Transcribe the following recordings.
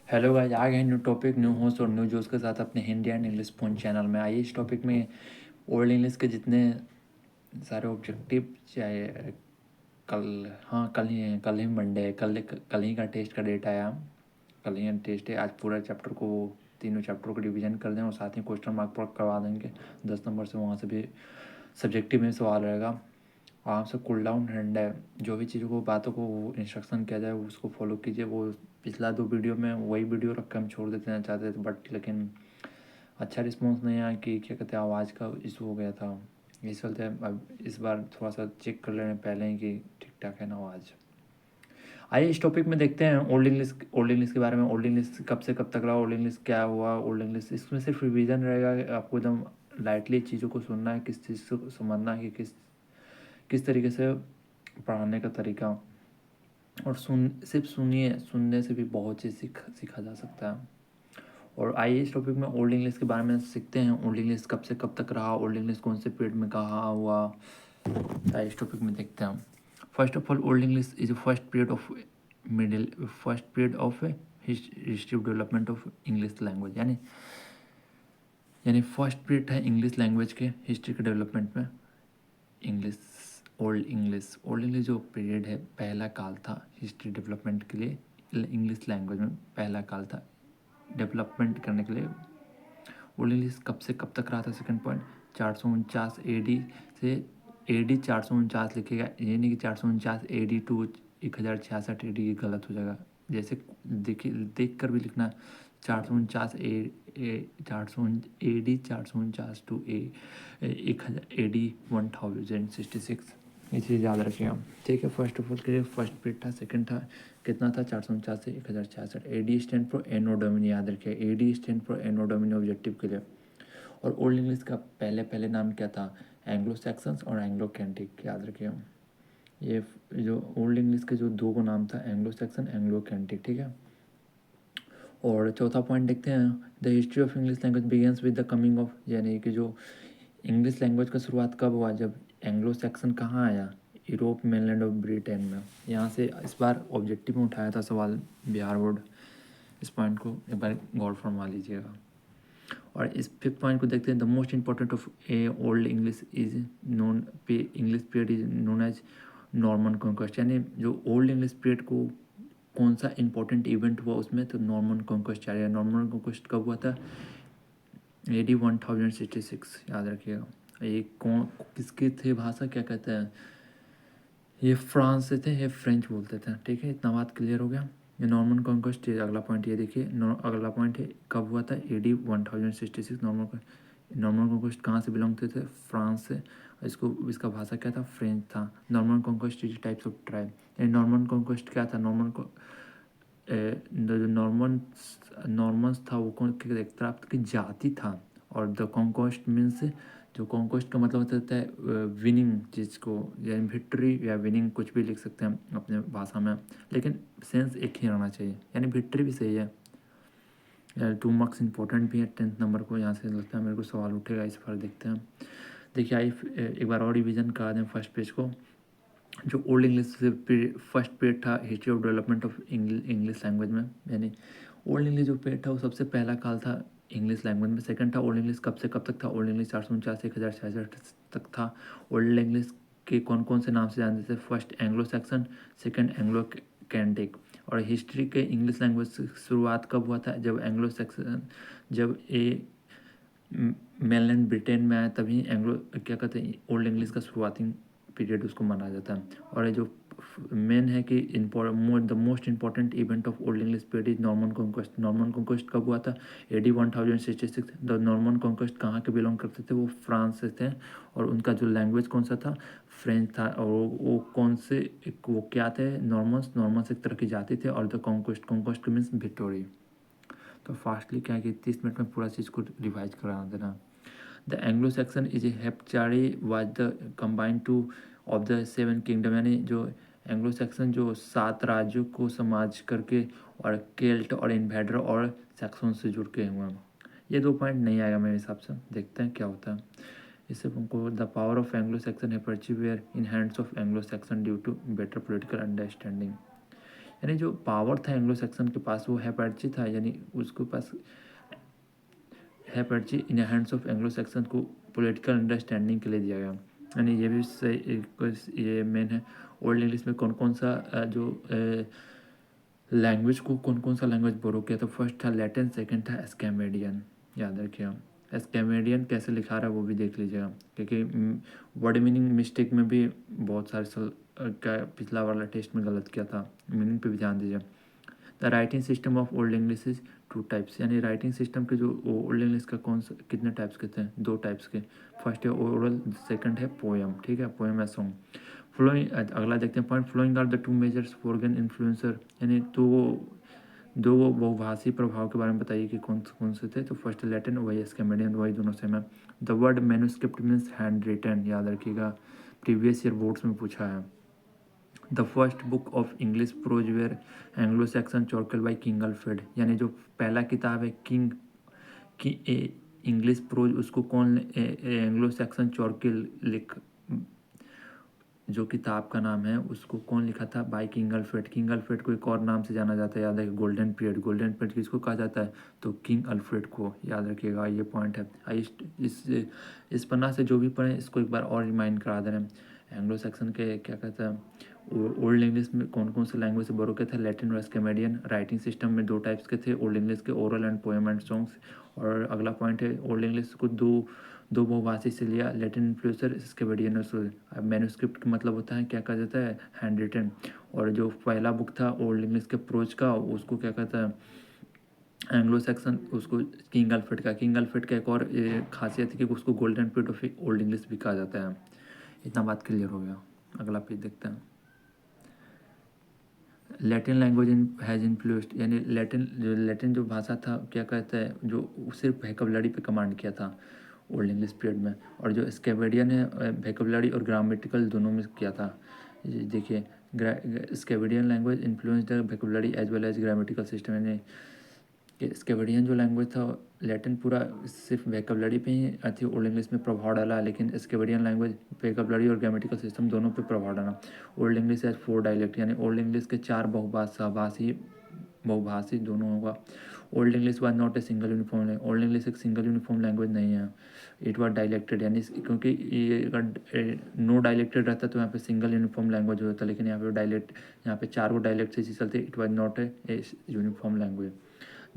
Hello guys, आ गए new topic, new host और new जोश के साथ अपने Hindi and English phone channel में। आइए इस टॉपिक में ओल्ड इंग्लिश के जितने सारे ऑब्जेक्टिव, चाहे कल ही मंडे है, कल ही का टेस्ट का डेट आया। कल ही टेस्ट है। आज पूरा चैप्टर को, तीनों चैप्टर को रिवीजन कर दें और साथ ही क्वेश्चन मार्क पर करवा देंगे 10 नंबर से। वहाँ से भी सब्जेक्टिव में सवाल रहेगा। आराम से कूल डाउन हैंड है, जो भी चीज़ों को बातों को इंस्ट्रक्शन किया जाए उसको फॉलो कीजिए। वो पिछला 2 वीडियो में वही वीडियो रख के हम छोड़ देते हैं चाहते थे, बट लेकिन अच्छा रिस्पॉन्स नहीं आया कि क्या कहते हैं, आवाज़ का इशू हो गया था। इस चलते अब इस बार थोड़ा सा चेक कर लेने पहले ही कि ठीक ठाक है ना आवाज़। आइए इस टॉपिक में देखते हैं ओल्ड इंग्लिश के बारे में। ओल्ड इंग्लिश कब से कब तक रहा, ओल्ड इंग्लिश क्या हुआ, ओल्ड इंग्लिश इसमें सिर्फ रिवीजन रहेगा। आपको एकदम लाइटली चीज़ों को सुनना है, किस चीज़ को समझना है कि किस तरीके से पढ़ाने का तरीका। और सिर्फ सुनने से भी बहुत चीज़ सीखा जा सकता है। और आइए इस टॉपिक में ओल्ड इंग्लिश के बारे में सीखते हैं। ओल्ड इंग्लिश कब से कब तक रहा, ओल्ड इंग्लिश कौन से पीरियड में कहाँ हुआ, आइए इस टॉपिक में देखते हैं। First of all, old English is first period of history of development of English language. यानी फर्स्ट पीरियड है इंग्लिश लैंग्वेज के हिस्ट्री के डेवलपमेंट में। इंग्लिश ओल्ड इंग्लिश जो पीरियड है, पहला काल था हिस्ट्री डेवलपमेंट के लिए। इंग्लिश लैंग्वेज में पहला काल था डेवलपमेंट करने के लिए। ओल्ड इंग्लिश कब से कब तक रहा था, सेकंड पॉइंट, 449 AD से AD 449 लिखेगा। ये नहीं कि 449 AD टू 1066 AD, ये गलत हो जाएगा। जैसे देखिए, देख कर भी लिखना, 449 AD 449 टू 1066, ये चीज़ याद रखिएगा। ठीक है, फर्स्ट ऑफ ऑल के लिए फर्स्ट पीरियड था, सेकंड था कितना था, 449 से 1066। AD stand for Anno Domini, याद रखिए, AD stand for Anno Domini objective के लिए। और ओल्ड इंग्लिश का पहले पहले नाम क्या था, एंग्लो सैक्सन्स और एंग्लो कैंटिक, याद रखिए। ये जो ओल्ड इंग्लिश के जो दो को नाम था, एंग्लो सैक्सन, एंग्लो कैंटिक, ठीक है। और चौथा पॉइंट देखते हैं, the history of English language begins with the coming of, यानी कि जो इंग्लिश लैंग्वेज का शुरुआत कब हुआ, जब एंग्लो सैक्सन कहाँ आया, यूरोप, मेनलैंड ऑफ ब्रिटेन में। यहाँ से इस बार ऑब्जेक्टिव में उठाया था सवाल बिहार बोर्ड। इस पॉइंट को एक बार गौर फरमा लीजिएगा। और इस फिफ्थ पॉइंट को देखते हैं, the most important of a old English is known पे English period is known as Norman conquest. यानी जो ओल्ड इंग्लिश पीरियड को कौन सा इंपॉर्टेंट इवेंट हुआ उसमें, तो नॉर्मन कॉन्क्वेस्ट चल रहा है। नॉर्मन कॉन्क्वेस्ट कब हुआ था, AD 1066, याद रखिएगा। ये कौन किसके थे, भाषा क्या कहते हैं, ये फ्रांस से थे, ये फ्रेंच बोलते थे। ठीक है, इतना बात क्लियर हो गया। ये नॉर्मन कॉन्क्वेस्ट, अगला पॉइंट ये देखिए, अगला पॉइंट है कब हुआ था, AD 1066। नॉर्मन कॉन्क्वेस्ट कहाँ से बिलोंग थे, फ्रांस से। इसका भाषा क्या था, फ्रेंच था। Norman conquest is types of tribe. Norman conquest क्या था, जो नॉर्मन्स था वो कौन एक तरह की जाति था। और द कॉन्क्वेस्ट मीन्स, जो कॉन्क्वेस्ट का मतलब होता है विनिंग चीज़ को, यानी विक्ट्री या विनिंग, कुछ भी लिख सकते हैं अपने भाषा में, लेकिन सेंस एक ही रहना चाहिए। यानी विक्ट्री भी सही है यार। 2 मार्क्स इंपॉर्टेंट भी है 10th नंबर को, यहाँ से लगता है मेरे को सवाल उठेगा इस बार, देखते हैं। देखिए आइए एक बार और रिविजन करा दें फर्स्ट पेज को। जो ओल्ड इंग्लिश से फर्स्ट पीरियड था history of development of English language में, यानी ओल्ड इंग्लिश जो पीरियड था वो सबसे पहला काल था इंग्लिश लैंग्वेज में। सेकंड था ओल्ड इंग्लिश कब से कब तक था, ओल्ड इंग्लिश 449 से 1066 तक था। ओल्ड इंग्लिश के कौन कौन से नाम से जानते थे, first Anglo Saxon, second Anglo Celtic. और हिस्ट्री के इंग्लिश लैंग्वेज से शुरुआत कब हुआ था, जब एंग्लो सैक्सन, जब मेनलैंड ब्रिटेन में आया, तभी एंग्लो क्या कहते हैं, ओल्ड इंग्लिश का शुरुआती पीरियड उसको माना जाता है। और ये जो मेन है कि the most important event of old English period is Norman conquest. Norman conquest कब हुआ था, AD 1066। द नॉर्मन कॉन्क्वेस्ट कहाँ के बिलोंग करते थे, वो फ्रांस से थे। और उनका जो लैंग्वेज कौन सा था, फ्रेंच था। और वो कौन से, वो क्या थे, नॉर्मन्स एक तरह की जाति थे। और द कॉन्क्वेस्ट मीन्स विक्टोरी। तो फास्टली क्या है कि 30 मिनट में पूरा चीज़ को रिवाइज करा देना। The Anglo Saxon is a heptarchy was the combined two of the 7 kingdom. यानी जो एंग्लो सेक्सन जो 7 राज्यों को समाज करके, और केल्ट और इन्वेडर और सैक्सन से जुड़ के हुआ। ये 2 पॉइंट नहीं आएगा मेरे हिसाब से, देखते हैं क्या होता है। इससे हमको, the power of Anglo Saxon है perceive were in hands of Anglo Saxon due to better political understanding. यानी जो पावर था एंग्लो सेक्सन के पास वो हैपेटची था, यानी उसके पास heptarchy in hands of Anglo Saxon को पॉलिटिकल अंडरस्टैंडिंग के लिए दिया गया। यानी ये भी सही, ये मेन है। ओल्ड इंग्लिश में कौन कौन सा जो लैंग्वेज को कौन कौन सा लैंग्वेज बोरो किया, तो फर्स्ट था लैटिन, सेकंड था एस्केमेडियन। याद रखिए, एस्केमेडियन कैसे लिखा रहा है वो भी देख लीजिएगा, क्योंकि वर्ड मीनिंग मिस्टेक में भी बहुत सारे का पिछला वाला टेस्ट में गलत किया था, मीनिंग पे भी ध्यान दीजिए। The writing system of old English is two types, यानी राइटिंग सिस्टम के जो ओल्ड इंग्लिश का कौन सा कितने टाइप्स के थे, दो टाइप्स के। फर्स्ट है ओरल, सेकंड है पोएम। ठीक है, पोएम है सॉन्ग। फ्लोइंग, अगला देखते हैं point, flowing are the two majors foreign influencer, यानी दो बहुभाषी प्रभाव के बारे में बताइए कि कौन कौन से थे। तो फर्स्ट लैटिन, वही स्कैमेडियन, वही दोनों सेम है। The word manuscript means hand written, याद रखिएगा, प्रीवियस ईयर बोर्ड्स में पूछा है। The first book of English prose were Anglo Saxon chronicle by king Alfred, यानी जो पहला किताब है किंग की इंग्लिश प्रोज, उसको कौन एंग्लो सैक्सन चॉर्कल लिख, जो किताब का नाम है उसको कौन लिखा था, by king Alfred. King Alfred को एक और नाम से जाना जाता है, याद है, गोल्डन पीरियड। गोल्डन पीरियड किसको कहा जाता है, तो किंग अल्फ्रेड को, याद रखिएगा, ये पॉइंट है। इस पन्ना से जो भी पढ़े इसको एक बार और रिमाइंड करा दे रहे हैं। एंग्लो सेक्सन के क्या कहते हैं, ओल्ड इंग्लिश में कौन कौन से लैंग्वेज से बोरो के थे, लैटिन और स्कैमेडियन। राइटिंग सिस्टम में दो टाइप्स के थे ओल्ड इंग्लिश के, oral and poem and songs. और अगला पॉइंट है ओल्ड इंग्लिश को दो बहुभाषी से लिया, लैटिन इन्फ्लुएंसर, स्कैमेडियन और मैन्युस्क्रिप्ट का मतलब होता है क्या कहा जाता है, हैंड रिटन। और जो पहला बुक था ओल्ड इंग्लिश के प्रोज का, उसको क्या कहता है, एंग्लो सेक्सन, उसको किंग अल्फ्रेड का। किंग अल्फ्रेड का एक और खासियत है कि उसको golden period of old English भी कहा जाता है। इतना बात क्लियर हो गया। अगला पेज देखते हैं। लैटिन लैंग्वेज हैज़ इन्फ्लुएंस्ड, यानी लैटिन जो भाषा था क्या कहता है, जो सिर्फ वोकैबुलरी पे कमांड किया था ओल्ड इंग्लिश पीरियड में। और जो स्कैवेडियन है वोकैबुलरी और ग्रामेटिकल दोनों में किया था। ये देखिए, Scandinavian language influence the vocabulary as well as grammatical system, यानी कि स्कैवेडियन जो लैंग्वेज था, लैटिन पूरा सिर्फ वोकैबुलरी पे ही थी, ओल्ड इंग्लिश में प्रभाव डाला, लेकिन स्कैवेडियन लैंग्वेज वोकैबुलरी और ग्रामेटिकल सिस्टम दोनों पे प्रभाव डाला। ओल्ड इंग्लिश एज 4 डायलेक्ट, यानी ओल्ड इंग्लिश के 4 बहुभाषी दोनों होगा। Old English was not a single uniform language, old English एक सिंगल यूनिफॉर्म लैंग्वेज नहीं है, इट वाज डायलेक्टेड, यानी क्योंकि ये अगर नो डायलेक्टेड रहता तो यहाँ पे सिंगल यूनिफॉर्म लैंग्वेज होता, लेकिन यहाँ पे डायलेक्ट, यहाँ पे 4 डायलेक्ट से चलते, it was not a uniform language.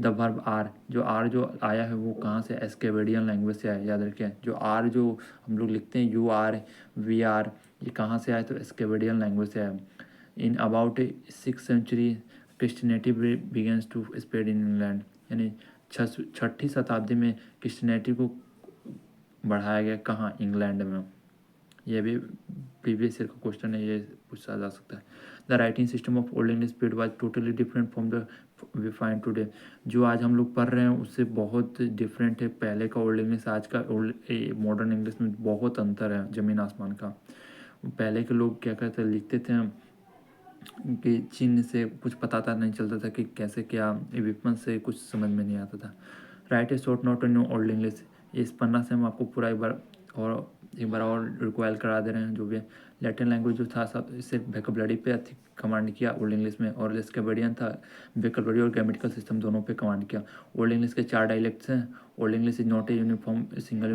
The verb are, जो आर जो आया है वो कहाँ से, एस्केवेडियन लैंग्वेज से आया, याद रखें। जो आर जो हम लोग लिखते हैं, यू आर, वी आर, ये कहाँ से आया, तो एस्केवेडियन लैंग्वेज से आया। In about 6th century Christianity begins to spread in England, यानी 6ठी शताब्दी में क्रिश्चियनिटी को बढ़ाया गया, कहाँ, इंग्लैंड में। ये भी प्रीवियस ईयर का क्वेश्चन है, ये पूछा जा सकता है। The writing system of old English period was totally different from the we find today, जो आज हम लोग पढ़ रहे हैं उससे बहुत डिफरेंट है। पहले का ओल्ड इंग्लिश आज का ओल्ड मॉडर्न इंग्लिश में बहुत अंतर है, ज़मीन आसमान का। पहले के लोग क्या कहते लिखते थे कि चिन्ह से कुछ पता था, नहीं चलता था कि कैसे क्या, विपन से कुछ समझ में नहीं आता था। Right A short note in old English, इस पन्ना से हम आपको पूरा एक बार और रिक्वायर करा दे रहे हैं। जो भी लैटिन लैंग्वेज जो था सब सिर्फ वोकैबुलरी पे कमांड किया ओल्ड इंग्लिश में, और स्कैवेडियन था वोकैबुलरी और ग्रामेटिकल सिस्टम दोनों पे कमांड किया। ओल्ड इंग्लिश के 4 डायलेक्ट्स हैं। Old English is not a uniform single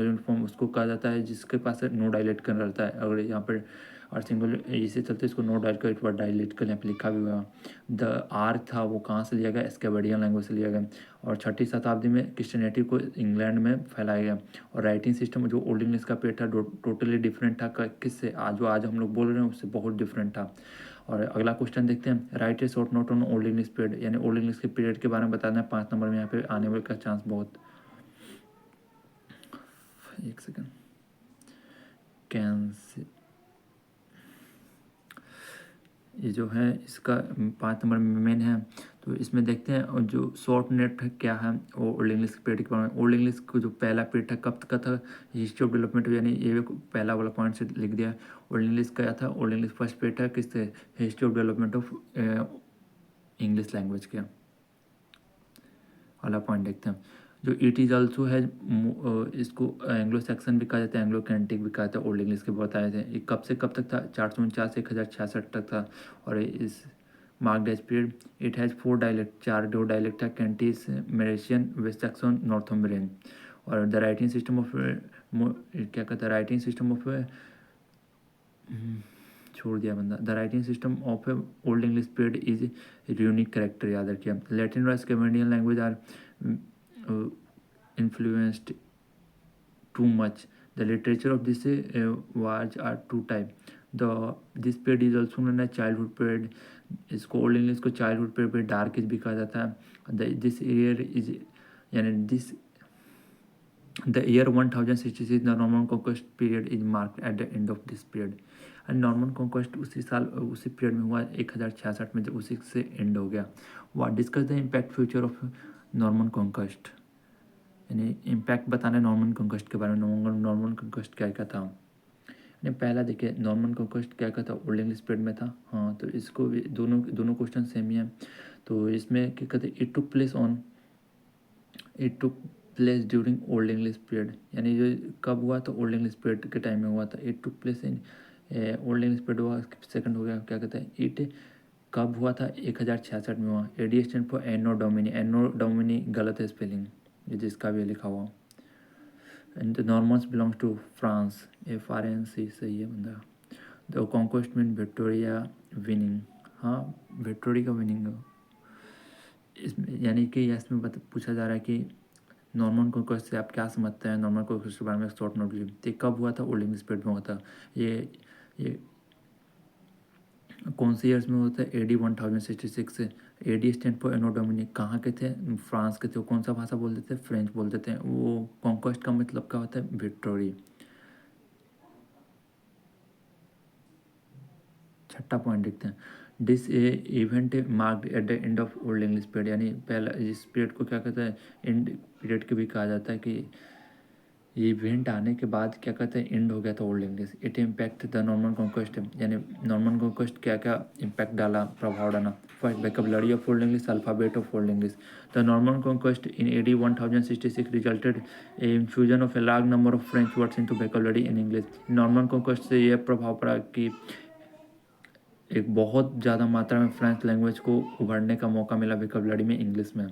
uniform उसको कहा जाता है जिसके पास नो डायलेक्ट कर रहता है, अगर यहाँ पर और सिंगल इसे चलते इसको नो डायलेक्ट कर, एक बार डायलेक्ट कर यहाँ पे लिखा भी हुआ। द आर था वो कहाँ से लिया गया, स्कैवेडियन लैंग्वेज से लिया गया। और 6ठी शताब्दी में क्रिश्चियनिटी को इंग्लैंड में फैलाया गया। और राइटिंग सिस्टम जो ओल्ड इंग्लिश का पेट था टोटली डिफरेंट था किससे, आज हम लोग बोल रहे हैं उससे बहुत डिफरेंट था। और अगला क्वेश्चन देखते हैं, right A short note on old English period, यानी ओल्ड इंग्लिश के पीरियड के बारे में बताना है। 5 नंबर में यहाँ पे आने वाले का चांस बहुत, एक सेकेंड, कैंसिल, ये जो है इसका 5 नंबर में मेन है। तो इसमें देखते हैं और जो शॉर्ट नेट क्या है वो ओल्ड इंग्लिश के पीरियड के बारे में। ओल्ड इंग्लिश को जो पहला पीरियड था कब का था, हिस्ट्री ऑफ डेवलपमेंट, यानी ये पहला वाला पॉइंट से लिख दिया। ओल्ड इंग्लिश क्या था, ओल्ड इंग्लिश फर्स्ट पीरियड था किससे, history of development of English language के वाला पॉइंट देखते हैं। जो इट इज़ ऑल्सो है, इसको एंग्लो सेक्सन भी कहा जाता है, एंग्लो कैंटिक भी कहा जाता है, ओल्ड इंग्लिश के बताए थे। ये कब से कब तक था, 449 से 1066 तक था। और इस marked age period. It has 4 dialect, 4 जो डायलेक्ट है, कैंटीस, मेरेशियन, वेस्ट सैक्सन, नॉर्थम्बरियन। और द राइटिंग सिस्टम ऑफ क्या कहता है, राइटिंग सिस्टम ऑफ छोड़ दिया बंदा। The writing system of old English period is unique character, याद रखिए। लैटिन और Scandinavian language are influenced too much. The literature of this was are two type. This period is also known as childhood period. इसको old English को childhood period पे dark as भी कहा जाता है। दिस ईयर इज यानी this the year 1066 the Norman conquest period is marked at the end of this period. And Norman conquest उसी साल उसी पीरियड में हुआ 1066 में, जब उसी से एंड हो गया। What discuss the impact future of Norman conquest, यानी इम्पैक्ट बताना है नॉर्मन कॉन्क्वेस्ट के बारे में। नॉर्मन कॉन्क्वेस्ट क्या क्या था, यानी पहला देखिए नॉर्मन कॉन्क्वेस्ट क्या क्या था, ओल्ड इंग्लिश पीरियड में था। हाँ, तो इसको भी दोनों दोनों क्वेश्चन सेम ही हैं। तो इसमें क्या कहते हैं, it took place during old English period, यानी जो कब हुआ तो ओल्ड इंग्लिश पीरियड के टाइम में हुआ था। It took place in old English period हुआ। सेकंड हो गया क्या कहते हैं, इट कब हुआ था, 1066 में हुआ। AD stand for Anno Domini, Anno Domini गलत है स्पेलिंग, ये जिसका भी लिखा हुआ। And the Normans belongs to France, FRNC सही है बंदा। The conquest mean Victoria winning, हाँ विक्टोरी का विनिंग इसमें, यानी कि इसमें पूछा जा रहा है कि नॉर्मन कॉन्क्वेस्ट से आप क्या समझते हैं। नॉर्मन कॉन्क्वेस्ट के बारे में शॉर्ट नोट लीजिए। तो कब हुआ था, ओल्ड इंग्लिश पीरियड में हुआ था। ये कौन से ईयर्स में होता है, AD 1066 से। AD stand for Anno Domini, कहाँ के थे, फ्रांस के थे। वो कौन सा भाषा बोलते थे, फ्रेंच बोलते थे। वो कॉन्क्वेस्ट का मतलब क्या होता है, विक्टोरी। छठा पॉइंट देखते हैं, this event marked at the end of old English period, यानी पहला इस पीरियड को क्या कहते हैं, एंड पीरियड के भी कहा जाता है कि ये इवेंट आने के बाद क्या कहते हैं, एंड हो गया था old English. It impact the Norman conquest, यानी नॉर्मन कॉन्क्वेस्ट क्या क्या इम्पैक्ट डाला, प्रभाव डाला। First vocabulary of old English, alphabet of old English. The Norman conquest in AD 1066 resulted A infusion of a large number of French words into vocabulary in English. Norman conquest से यह प्रभाव पड़ा कि एक बहुत ज़्यादा मात्रा में फ्रेंच लैंग्वेज को उभरने का मौका मिला वोकैबुलरी में, इंग्लिश में।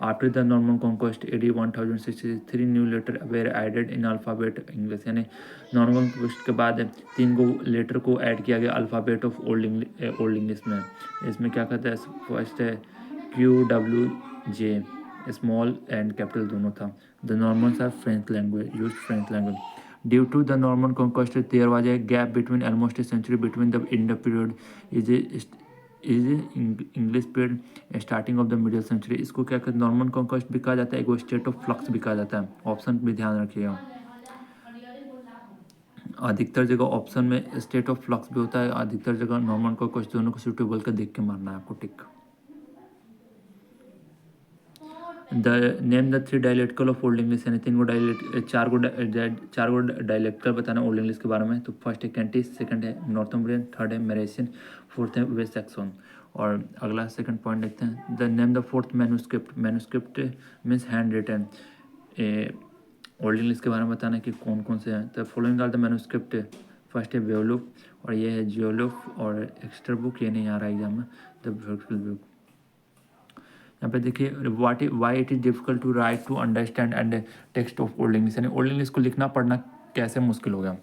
After the Norman conquest AD 1063 new letter were added in alphabet English, यानी नॉर्मन कॉन्क्वेस्ट के बाद 3 को लेटर को ऐड किया गया अल्फ़ाबेट ऑफ ओल्ड इंग्लिश में। इसमें क्या कहते हैं, फर्स्ट है QWJ, स्मॉल एंड कैपिटल दोनों था। The Normans are French language, use French language. Due to the Norman conquest, there was a gap between almost a century between the in the period is English period starting of the middle century। इसको क्या कहते हैं, Norman conquest भी कहा जाता है, एक state of flux भी कहा जाता है। ऑप्शन भी ध्यान रखिएगा, अधिकतर जगह ऑप्शन में स्टेट ऑफ फ्लक्स भी होता है, अधिकतर जगह नॉर्मन कॉन्क्वेस्ट। दोनों को सूटेबल का देख के मारना है आपको, tick. The name the 3 dialectical of old English, यानी 3 को डायलेक्ट, 4 को डायलेक्टिकल बताना ओल्ड इंग्लिश के बारे में। तो फर्स्ट है कैंटिस, सेकंड है नॉर्थम्बरियन, थर्ड है मेरेशियन, फोर्थ है वेस्ट सैक्सन। और अगला सेकंड पॉइंट देखते हैं, the name the fourth manuscript, manuscript means hand written. Old English के बारे में बताना कि कौन कौन से हैं। The following are the manuscript, first है बेओलुफ, और ये है जियोलुफ, और एक्स्ट्रा बुक ये नहीं आ रहा एग्जाम में, द ब्यूटीफुल बुक। यहाँ पे देखिए, why it is difficult to write to understand and text of old English, यानी ओल्ड इंग्लिश को लिखना पढ़ना कैसे मुश्किल हो गया।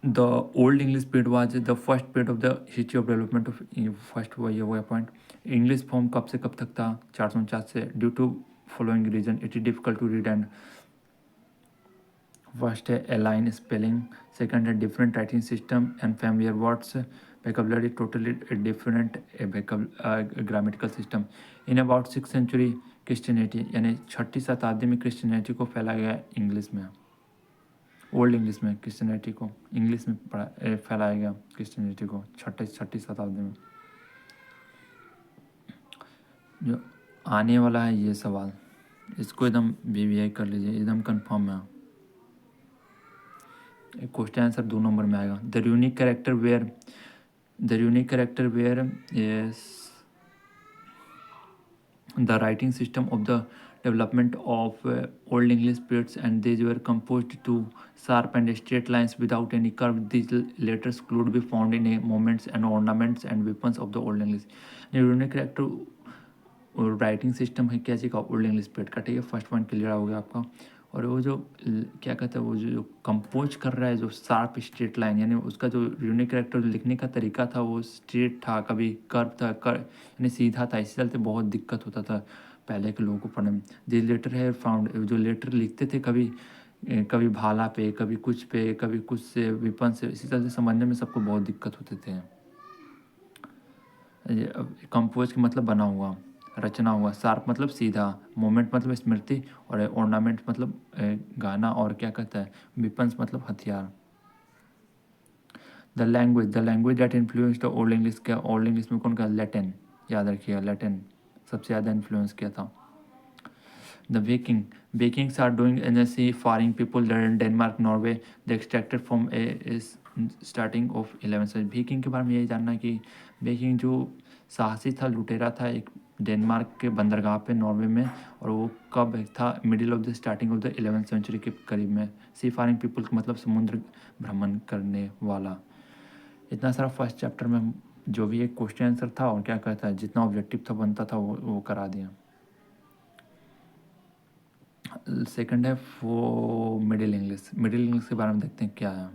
The old English period was the first period of the history of development of first, वो ये हो गया पॉइंट। इंग्लिश फॉर्म कब से कब तक था, 449 से। Due to following reason it is difficult to read and, first है अलाइन स्पेलिंग, सेकंड है different writing system and familiar words, vocabulary totally different grammatical system। in about 6th century Christianity, यानी 6ठी शताब्दी में क्रिश्चियनिटी को फैलाया गया English में, ओल्ड इंग्लिश में क्रिश्चियनिटी को इंग्लिश में फैलाया गया क्रिश्चियनिटी को 6ठी शताब्दी में। जो आने वाला है ये सवाल, इसको एकदम VVI कर लीजिए, एकदम कंफर्म है। क्वेश्चन आंसर 2 नंबर में आएगा। The unique character where the writing system of the development of Old English scripts, and these were composed to sharp and straight lines without any curve. These letters could be found in movements and ornaments and weapons of the Old English. Unique character writing system है क्या चीज़ का, old English script का, ठीक है। First point clear हो गया आपका। और वो जो क्या कहते हैं, वो जो कंपोज कर रहा है, जो शार्प स्ट्रेट लाइन, यानी उसका जो यूनिक करेक्टर लिखने का तरीका था वो स्ट्रेट था, कभी कर्व था, यानी सीधा था। इसी चलते बहुत दिक्कत होता था पहले के लोगों को पढ़ने में। दिस लेटर है फाउंड, जो लेटर लिखते थे कभी कभी भाला पे, कभी कुछ पे, कभी कुछ से विपन से, इसी तरह से समझने में सबको बहुत दिक्कत होते थे। कंपोज का मतलब बना हुआ, रचना हुआ, शार्प मतलब सीधा, मोमेंट मतलब स्मृति, और ऑर्नामेंट मतलब गाना, और क्या कहता है विपन्स मतलब हथियार। The language that influence the old English, क्या ओल्ड इंग्लिश में कौन का, लैटिन, याद रखिएगा लैटिन सबसे ज़्यादा इन्फ्लुएंस किया था। The Vikings are doing in the sea faring people Denmark, Norway. They extracted from a starting of 11th century. Viking के बारे में यही जानना कि विकिंग जो साहसी था, लुटेरा था, एक डेनमार्क के बंदरगाह पे नॉर्वे में, और वो कब था, middle of the starting of the 11th century के करीब में। सी फारिंग पीपल का मतलब समुद्र भ्रमण करने वाला। इतना सारा फर्स्ट चैप्टर में जो भी एक क्वेश्चन आंसर था और क्या कहता है, जितना ऑब्जेक्टिव था बनता था वो करा दिया। सेकंड है वो मिडिल इंग्लिश के बारे में देखते हैं क्या है।